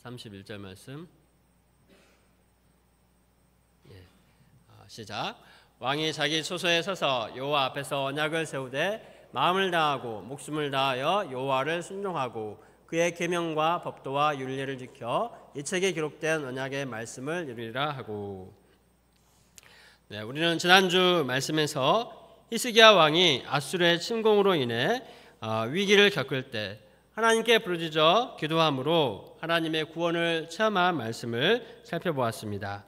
31절 말씀. 시작. 왕이 자기 초소에 서서 여호와 앞에서 언약을 세우되 마음을 다하고 목숨을 다하여 여호와를 순종하고 그의 계명과 법도와 율례를 지켜 이 책에 기록된 언약의 말씀을 이루리라 하고. 우리는 지난주 말씀에서 히스기야 왕이 아수르의 침공으로 인해 위기를 겪을 때 하나님께 부르짖어 기도함으로 하나님의 구원을 체험한 말씀을 살펴보았습니다.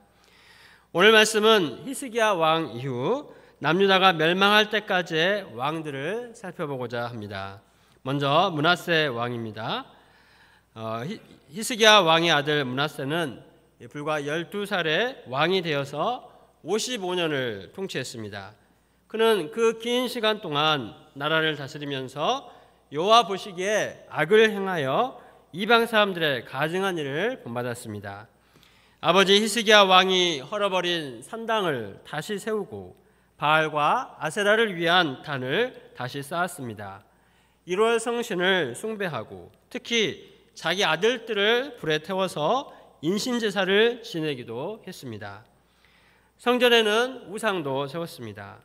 오늘 말씀은 히스기야 왕 이후 남유다가 멸망할 때까지의 왕들을 살펴보고자 합니다. 먼저 므낫세 왕입니다. 히스기야 왕의 아들 므낫세는 불과 12살에 왕이 되어서 55년을 통치했습니다. 그는 그 긴 시간 동안 나라를 다스리면서 여호와 보시기에 악을 행하여 이방 사람들의 가증한 일을 본받았습니다. 아버지 히스기야 왕이 헐어버린 산당을 다시 세우고 바알과 아세라를 위한 단을 다시 쌓았습니다. 1월 성신을 숭배하고 특히 자기 아들들을 불에 태워서 인신제사를 지내기도 했습니다. 성전에는 우상도 세웠습니다.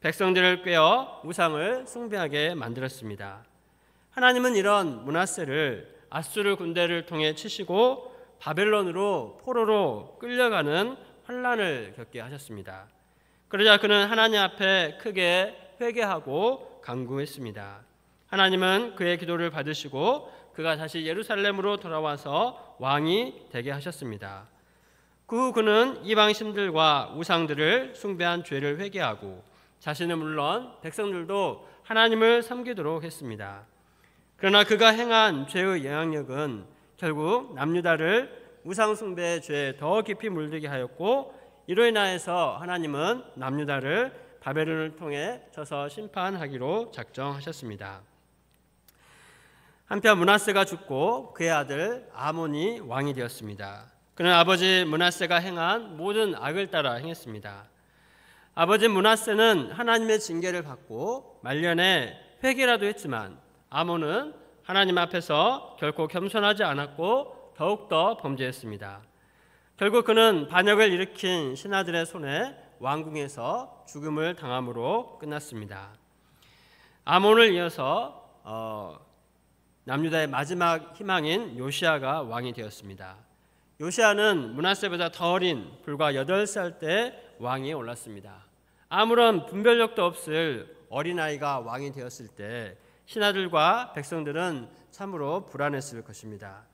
백성들을 꾀어 우상을 숭배하게 만들었습니다. 하나님은 이런 므낫세를 아수르 군대를 통해 치시고 바벨론으로 포로로 끌려가는 환난을 겪게 하셨습니다. 그러자 그는 하나님 앞에 크게 회개하고 간구했습니다. 하나님은 그의 기도를 받으시고 그가 다시 예루살렘으로 돌아와서 왕이 되게 하셨습니다. 그 후 그는 이방 신들과 우상들을 숭배한 죄를 회개하고 자신은 물론 백성들도 하나님을 섬기도록 했습니다. 그러나 그가 행한 죄의 영향력은 결국 남유다를 우상 숭배의 죄에 더 깊이 물들게 하였고 이로 인하여서 하나님은 남유다를 바벨론을 통해 쳐서 심판하기로 작정하셨습니다. 한편 므낫세가 죽고 그의 아들 아몬이 왕이 되었습니다. 그는 아버지 므낫세가 행한 모든 악을 따라 행했습니다. 아버지 므낫세는 하나님의 징계를 받고 말년에 회개라도 했지만 아몬은 하나님 앞에서 결코 겸손하지 않았고 더욱더 범죄했습니다. 결국 그는 반역을 일으킨 신하들의 손에 왕궁에서 죽음을 당함으로 끝났습니다. 아몬을 이어서 남유다의 마지막 희망인 요시야가 왕이 되었습니다. 요시야는 므낫세보다 더 어린 불과 8살 때 왕위에 올랐습니다. 아무런 분별력도 없을 어린아이가 왕이 되었을 때 신하들과 백성들은 참으로 불안했을 것입니다.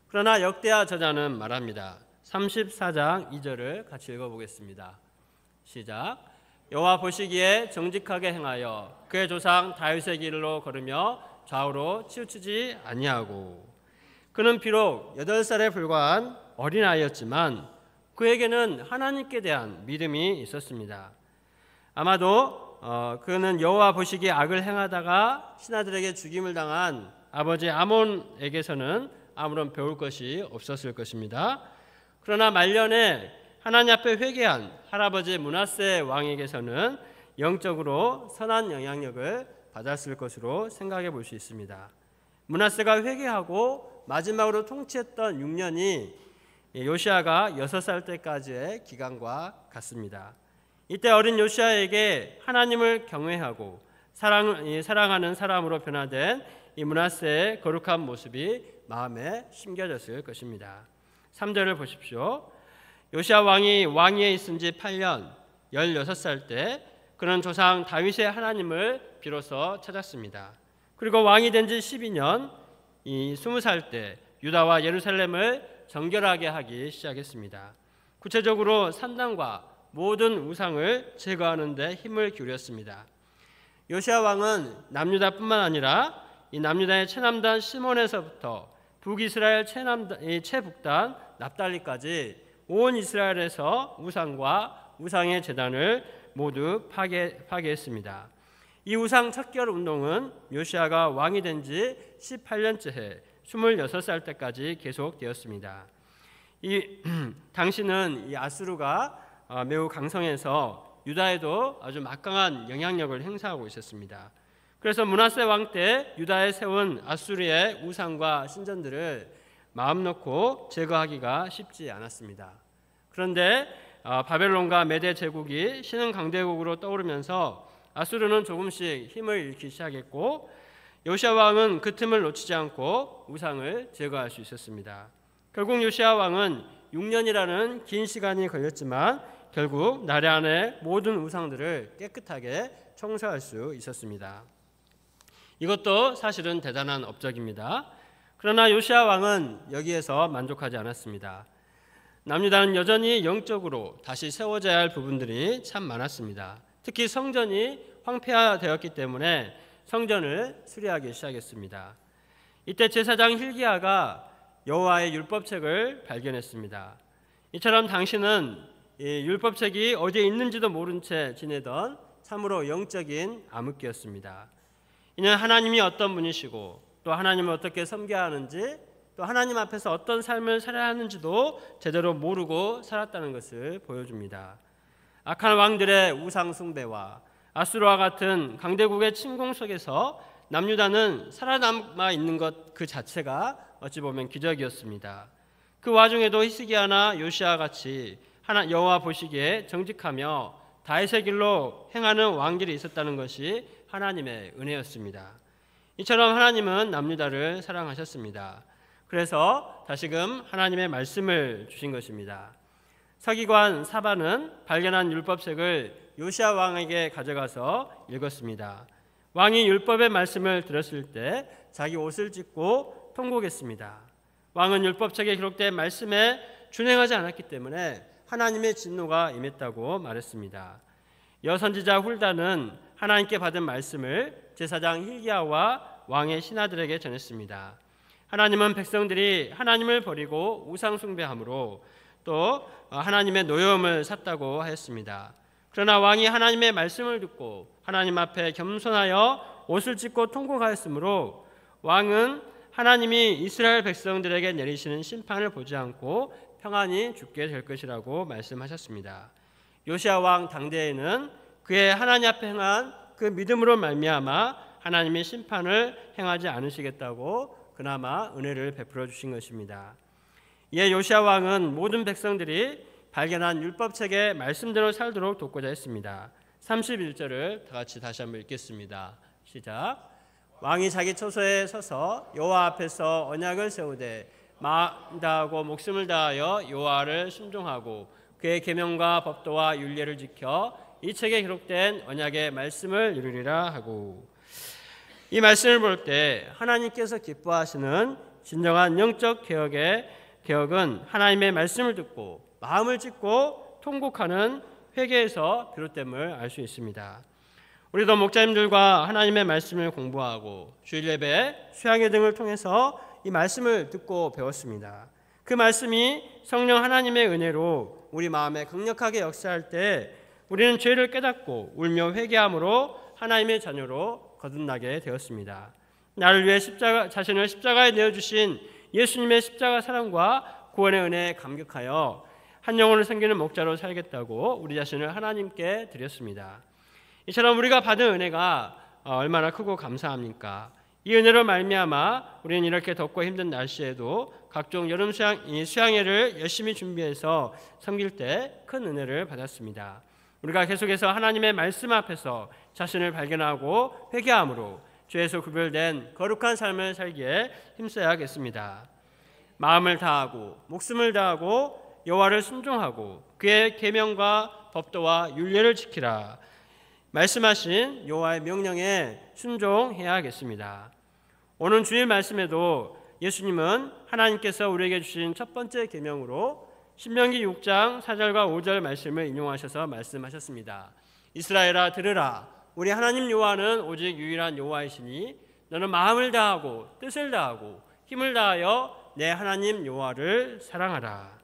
그러나 역대하 저자는 말합니다. 34장 2절을 같이 읽어보겠습니다. 시작. 여호와 보시기에 정직하게 행하여 그의 조상 다윗의 길로 걸으며 좌우로 치우치지 아니하고. 그는 비록 8살에 불과한 어린아이였지만 그에게는 하나님께 대한 믿음이 있었습니다. 아마도 그는 여호와 보시기에 악을 행하다가 신하들에게 죽임을 당한 아버지 아몬에게서는 아무런 배울 것이 없었을 것입니다. 그러나 말년에 하나님 앞에 회개한 할아버지 므낫세 왕에게서는 영적으로 선한 영향력을 받았을 것으로 생각해 볼 수 있습니다. 므낫세가 회개하고 마지막으로 통치했던 6년이 요시야가 6살 때까지의 기간과 같습니다. 이때 어린 요시야에게 하나님을 경외하고 사랑하는 사람으로 변화된 이 므낫세의 거룩한 모습이 마음에 심겨졌을 것입니다. 3절을 보십시오. 요시야 왕이 왕위에 있은 지 8년 16살 때 그는 조상 다윗의 하나님을 비로소 찾았습니다. 그리고 왕이 된 지 12년 20살 때 유다와 예루살렘을 정결하게 하기 시작했습니다. 구체적으로 산당과 모든 우상을 제거하는 데 힘을 기울였습니다. 요시야 왕은 남유다뿐만 아니라 이 남유다의 최남단 시몬에서부터 북이스라엘 최북단 납달리까지 온 이스라엘에서 우상과 우상의 제단을 모두 파괴했습니다. 이 우상 척결 운동은 요시야가 왕이 된 지 18년째 해 26살 때까지 계속되었습니다. 당시는 이 아수르가 매우 강성해서 유다에도 아주 막강한 영향력을 행사하고 있었습니다. 그래서 므낫세 왕 때 유다에 세운 아수르의 우상과 신전들을 마음 놓고 제거하기가 쉽지 않았습니다. 그런데 바벨론과 메대 제국이 신흥 강대국으로 떠오르면서 아수르는 조금씩 힘을 잃기 시작했고, 요시야 왕은 그 틈을 놓치지 않고 우상을 제거할 수 있었습니다. 결국 요시야 왕은 6년이라는 긴 시간이 걸렸지만 결국 나라 안의 모든 우상들을 깨끗하게 청소할 수 있었습니다. 이것도 사실은 대단한 업적입니다. 그러나 요시야 왕은 여기에서 만족하지 않았습니다. 남유다는 여전히 영적으로 다시 세워져야 할 부분들이 참 많았습니다. 특히 성전이 황폐화되었기 때문에 성전을 수리하기 시작했습니다. 이때 제사장 hil기야가 여호와의 율법책을 발견했습니다. 이처럼 당신은 이 율법책이 어디에 있는지도 모른 채 지내던 참으로 영적인 암흑기였습니다. 이는 하나님이 어떤 분이시고 또 하나님을 어떻게 섬겨야 하는지, 또 하나님 앞에서 어떤 삶을 살아야 하는지도 제대로 모르고 살았다는 것을 보여줍니다. 악한 왕들의 우상 숭배와 아수르와 같은 강대국의 침공 속에서 남유다는 살아남아 있는 것 그 자체가 어찌 보면 기적이었습니다. 그 와중에도 히스기야나 요시야 같이 여호와 보시기에 정직하며 다윗의 길로 행하는 왕들이 있었다는 것이 하나님의 은혜였습니다. 이처럼 하나님은 남유다를 사랑하셨습니다. 그래서 다시금 하나님의 말씀을 주신 것입니다. 서기관 사반은 발견한 율법책을 요시야 왕에게 가져가서 읽었습니다. 왕이 율법의 말씀을 들었을 때 자기 옷을 찢고 통곡했습니다. 왕은 율법책에 기록된 말씀에 준행하지 않았기 때문에 하나님의 진노가 임했다고 말했습니다. 여선지자 훌다는 하나님께 받은 말씀을 제사장 hil기야와 왕의 신하들에게 전했습니다. 하나님은 백성들이 하나님을 버리고 우상 숭배함으로 또 하나님의 노여움을 샀다고 하였습니다. 그러나 왕이 하나님의 말씀을 듣고 하나님 앞에 겸손하여 옷을 찢고 통곡하였으므로 왕은 하나님이 이스라엘 백성들에게 내리시는 심판을 보지 않고 평안히 죽게 될 것이라고 말씀하셨습니다. 요시야 왕 당대에는 그의 하나님 앞에 행한 그 믿음으로 말미암아 하나님이 심판을 행하지 않으시겠다고 그나마 은혜를 베풀어 주신 것입니다. 이에 요시야 왕은 모든 백성들이 발견한 율법책의 말씀대로 살도록 돕고자 했습니다. 31절을 다 같이 다시 한번 읽겠습니다. 시작. 왕이 자기 처소에 서서 여호와 앞에서 언약을 세우되 마음 다하고 목숨을 다하여 여호와를 순종하고 그의 계명과 법도와 율례를 지켜 이 책에 기록된 언약의 말씀을 이루리라 하고, 이 말씀을 볼 때 하나님께서 기뻐하시는 진정한 영적 개혁은 하나님의 말씀을 듣고 마음을 찢고 통곡하는 회개에서 비롯됨을 알 수 있습니다. 우리도 목자님들과 하나님의 말씀을 공부하고 주일 예배, 수양회 등을 통해서 이 말씀을 듣고 배웠습니다. 그 말씀이 성령 하나님의 은혜로 우리 마음에 강력하게 역사할 때 우리는 죄를 깨닫고 울며 회개함으로 하나님의 자녀로 거듭나게 되었습니다. 나를 위해 자신을 십자가에 내어주신 예수님의 십자가 사랑과 구원의 은혜에 감격하여 한 영혼을 섬기는 목자로 살겠다고 우리 자신을 하나님께 드렸습니다. 이처럼 우리가 받은 은혜가 얼마나 크고 감사합니까? 이 은혜로 말미암아 우리는 이렇게 덥고 힘든 날씨에도 각종 여름 수양회를 열심히 준비해서 섬길 때 큰 은혜를 받았습니다. 우리가 계속해서 하나님의 말씀 앞에서 자신을 발견하고 회개함으로 죄에서 구별된 거룩한 삶을 살기에 힘써야겠습니다. 마음을 다하고 목숨을 다하고 여호와를 순종하고 그의 계명과 법도와 율례를 지키라. 말씀하신 여호와의 명령에 순종해야겠습니다. 오늘 주일 말씀에도 예수님은 하나님께서 우리에게 주신 첫 번째 계명으로 신명기 6장 4절과 5절 말씀을 인용하셔서 말씀하셨습니다. 이스라엘아 들으라. 우리 하나님 여호와는 오직 유일한 여호와이시니 너는 마음을 다하고 뜻을 다하고 힘을 다하여 내 하나님 여호와를 사랑하라.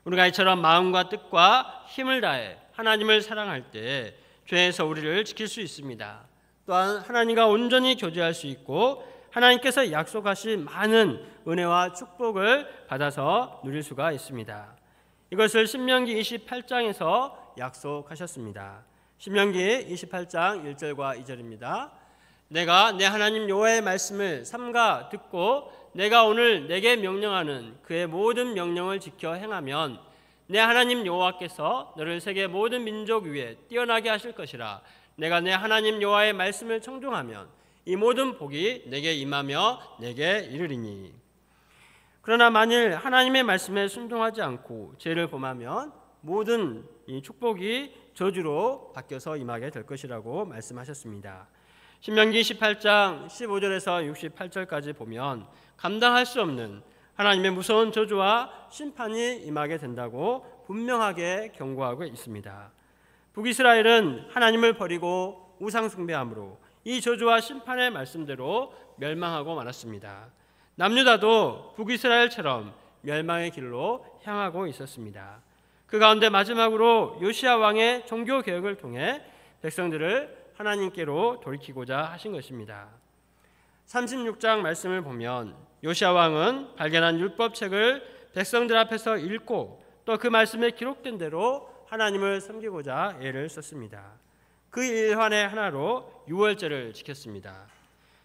우리가 이처럼 마음과 뜻과 힘을 다해 하나님을 사랑할 때 죄에서 우리를 지킬 수 있습니다. 또한 하나님과 온전히 교제할 수 있고 하나님께서 약속하신 많은 은혜와 축복을 받아서 누릴 수가 있습니다. 이것을 신명기 28장에서 약속하셨습니다. 신명기 28장 1절과 2절입니다. 내가 내 하나님 여호와의 말씀을 삼가 듣고 내가 오늘 내게 명령하는 그의 모든 명령을 지켜 행하면 내 하나님 여호와께서 너를 세계 모든 민족 위에 뛰어나게 하실 것이라. 내가 내 하나님 여호와의 말씀을 청종하면 이 모든 복이 내게 임하며 내게 이르리니. 그러나 만일 하나님의 말씀에 순종하지 않고 죄를 범하면 모든 이 축복이 저주로 바뀌어서 임하게 될 것이라고 말씀하셨습니다. 신명기 18장 15절에서 68절까지 보면 감당할 수 없는 하나님의 무서운 저주와 심판이 임하게 된다고 분명하게 경고하고 있습니다. 북이스라엘은 하나님을 버리고 우상 숭배함으로 이 저주와 심판의 말씀대로 멸망하고 말았습니다. 남유다도 북이스라엘처럼 멸망의 길로 향하고 있었습니다. 그 가운데 마지막으로 요시야 왕의 종교 개혁을 통해 백성들을 하나님께로 돌이키고자 하신 것입니다. 36장 말씀을 보면 요시야 왕은 발견한 율법책을 백성들 앞에서 읽고 또 그 말씀에 기록된 대로 하나님을 섬기고자 애를 썼습니다. 그 일환의 하나로 유월절을 지켰습니다.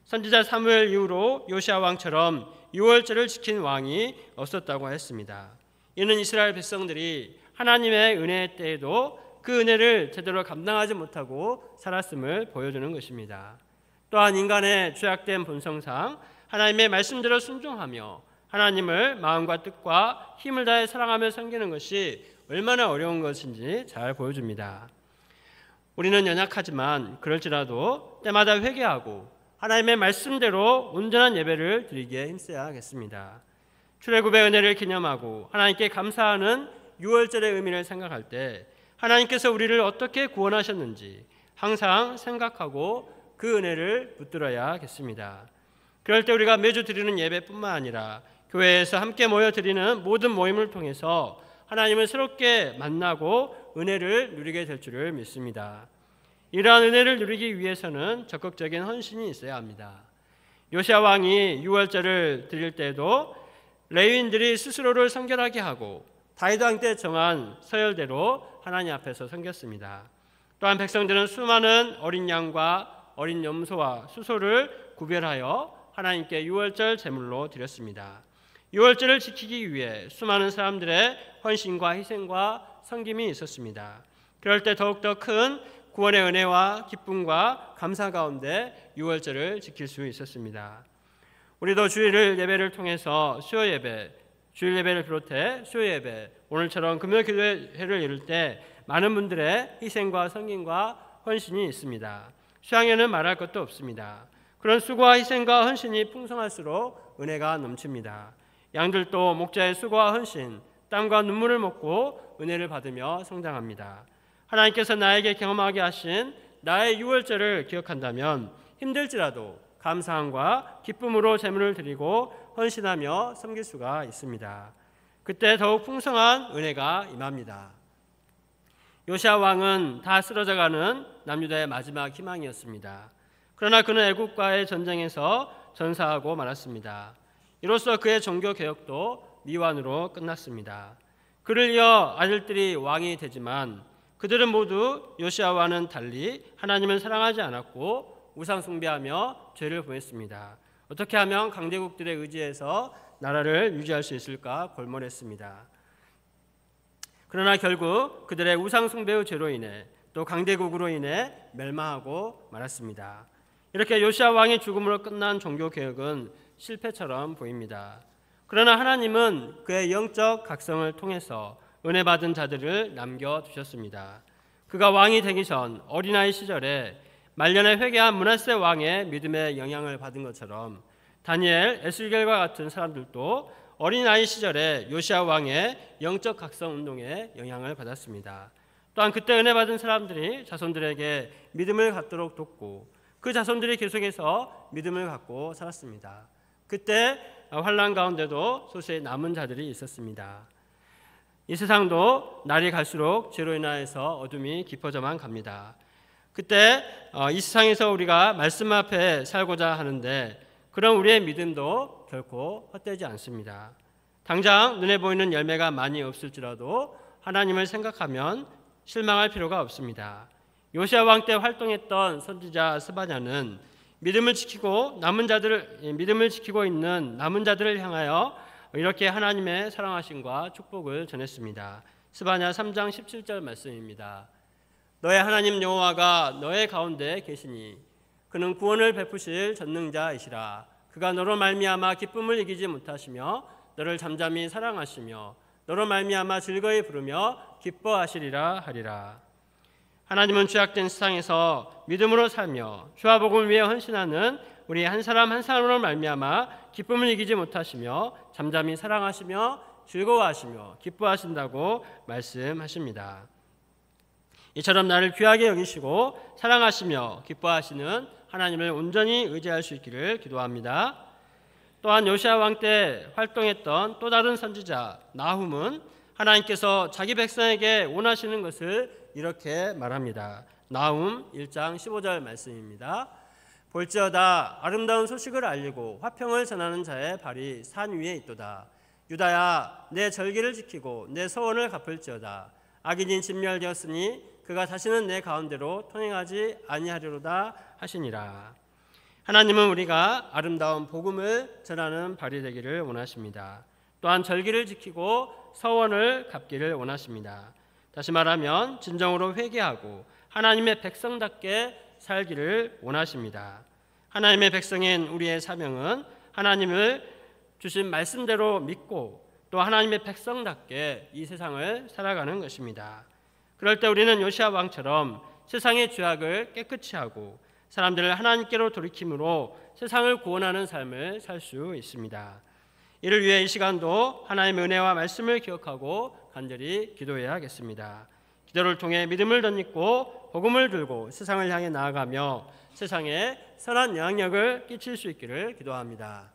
선지자 사무엘 이후로 요시야 왕처럼 유월절을 지킨 왕이 없었다고 했습니다. 이는 이스라엘 백성들이 하나님의 은혜의 때에도 그 은혜를 제대로 감당하지 못하고 살았음을 보여주는 것입니다. 또한 인간의 죄악된 본성상 하나님의 말씀대로 순종하며 하나님을 마음과 뜻과 힘을 다해 사랑하며 섬기는 것이 얼마나 어려운 것인지 잘 보여줍니다. 우리는 연약하지만 그럴지라도 때마다 회개하고 하나님의 말씀대로 온전한 예배를 드리기에 힘써야 하겠습니다. 출애굽의 은혜를 기념하고 하나님께 감사하는 유월절의 의미를 생각할 때 하나님께서 우리를 어떻게 구원하셨는지 항상 생각하고 그 은혜를 붙들어야겠습니다. 그럴 때 우리가 매주 드리는 예배뿐만 아니라 교회에서 함께 모여 드리는 모든 모임을 통해서 하나님을 새롭게 만나고 은혜를 누리게 될 줄을 믿습니다. 이러한 은혜를 누리기 위해서는 적극적인 헌신이 있어야 합니다. 요시야 왕이 유월절을 드릴 때에도 레위인들이 스스로를 성결하게 하고 다윗 왕 때 정한 서열대로 하나님 앞에서 섬겼습니다. 또한 백성들은 수많은 어린 양과 어린 염소와 수소를 구별하여 하나님께 유월절 제물로 드렸습니다. 유월절을 지키기 위해 수많은 사람들의 헌신과 희생과 섬김이 있었습니다. 그럴 때 더욱더 큰 구원의 은혜와 기쁨과 감사 가운데 유월절을 지킬 수 있었습니다. 우리도 주일 예배를 통해서 수요 예배, 주일 예배를 비롯해 수요 예배, 오늘처럼 금요 기도회를 이룰 때 많은 분들의 희생과 섬김과 헌신이 있습니다. 수양에는 말할 것도 없습니다. 그런 수고와 희생과 헌신이 풍성할수록 은혜가 넘칩니다. 양들도 목자의 수고와 헌신, 땀과 눈물을 먹고 은혜를 받으며 성장합니다. 하나님께서 나에게 경험하게 하신 나의 유월절을 기억한다면 힘들지라도 감사함과 기쁨으로 제물을 드리고 헌신하며 섬길 수가 있습니다. 그때 더욱 풍성한 은혜가 임합니다. 요시야 왕은 다 쓰러져가는 남유다의 마지막 희망이었습니다. 그러나 그는 애국과의 전쟁에서 전사하고 말았습니다. 이로써 그의 종교개혁도 미완으로 끝났습니다. 그를 이어 아들들이 왕이 되지만 그들은 모두 요시야와는 달리 하나님을 사랑하지 않았고 우상 숭배하며 죄를 범했습니다. 어떻게 하면 강대국들의 의지에서 나라를 유지할 수 있을까 골몰했습니다. 그러나 결국 그들의 우상 숭배의 죄로 인해 또 강대국으로 인해 멸망하고 말았습니다. 이렇게 요시야 왕의 죽음으로 끝난 종교개혁은 실패처럼 보입니다. 그러나 하나님은 그의 영적 각성을 통해서 은혜 받은 자들을 남겨두셨습니다. 그가 왕이 되기 전 어린아이 시절에 말년에 회개한 므낫세 왕의 믿음의 영향을 받은 것처럼 다니엘, 에스겔과 같은 사람들도 어린아이 시절에 요시야 왕의 영적 각성 운동에 영향을 받았습니다. 또한 그때 은혜 받은 사람들이 자손들에게 믿음을 갖도록 돕고 그 자손들이 계속해서 믿음을 갖고 살았습니다. 그때 환난 가운데도 소수의 남은 자들이 있었습니다. 이 세상도 날이 갈수록 죄로 인하여서 어둠이 깊어져만 갑니다. 그때 이 세상에서 우리가 말씀 앞에 살고자 하는데 그런 우리의 믿음도 결코 헛되지 않습니다. 당장 눈에 보이는 열매가 많이 없을지라도 하나님을 생각하면 실망할 필요가 없습니다. 요시야 왕 때 활동했던 선지자 스바냐는 믿음을 지키고 있는 남은 자들을 향하여 이렇게 하나님의 사랑하심과 축복을 전했습니다. 스바냐 3장 17절 말씀입니다. 너의 하나님 여호와가 너의 가운데 계시니 그는 구원을 베푸실 전능자이시라. 그가 너로 말미암아 기쁨을 이기지 못하시며 너를 잠잠히 사랑하시며 너로 말미암아 즐거이 부르며 기뻐하시리라 하리라. 하나님은 죄악된 세상에서 믿음으로 살며 주와 복음을 위해 헌신하는 우리 한 사람 한 사람으로 말미암아 기쁨을 이기지 못하시며 잠잠히 사랑하시며 즐거워하시며 기뻐하신다고 말씀하십니다. 이처럼 나를 귀하게 여기시고 사랑하시며 기뻐하시는 하나님을 온전히 의지할 수 있기를 기도합니다. 또한 요시야 왕 때 활동했던 또 다른 선지자 나훔은 하나님께서 자기 백성에게 원하시는 것을 이렇게 말합니다. 나훔 1장 15절 말씀입니다. 볼지어다 아름다운 소식을 알리고 화평을 전하는 자의 발이 산 위에 있도다. 유다야 내 절기를 지키고 내 서원을 갚을지어다. 악인이 진멸되었으니 그가 다시는 내 가운데로 통행하지 아니하리로다 하시니라. 하나님은 우리가 아름다운 복음을 전하는 발이 되기를 원하십니다. 또한 절기를 지키고 서원을 갚기를 원하십니다. 다시 말하면 진정으로 회개하고 하나님의 백성답게 살기를 원하십니다. 하나님의 백성인 우리의 사명은 하나님을 주신 말씀대로 믿고 또 하나님의 백성답게 이 세상을 살아가는 것입니다. 그럴 때 우리는 요시야 왕처럼 세상의 죄악을 깨끗이 하고 사람들을 하나님께로 돌이킴으로 세상을 구원하는 삶을 살 수 있습니다. 이를 위해 이 시간도 하나님의 은혜와 말씀을 기억하고 간절히 기도해야겠습니다. 기도를 통해 믿음을 덧입고 복음을 들고 세상을 향해 나아가며 세상에 선한 영향력을 끼칠 수 있기를 기도합니다.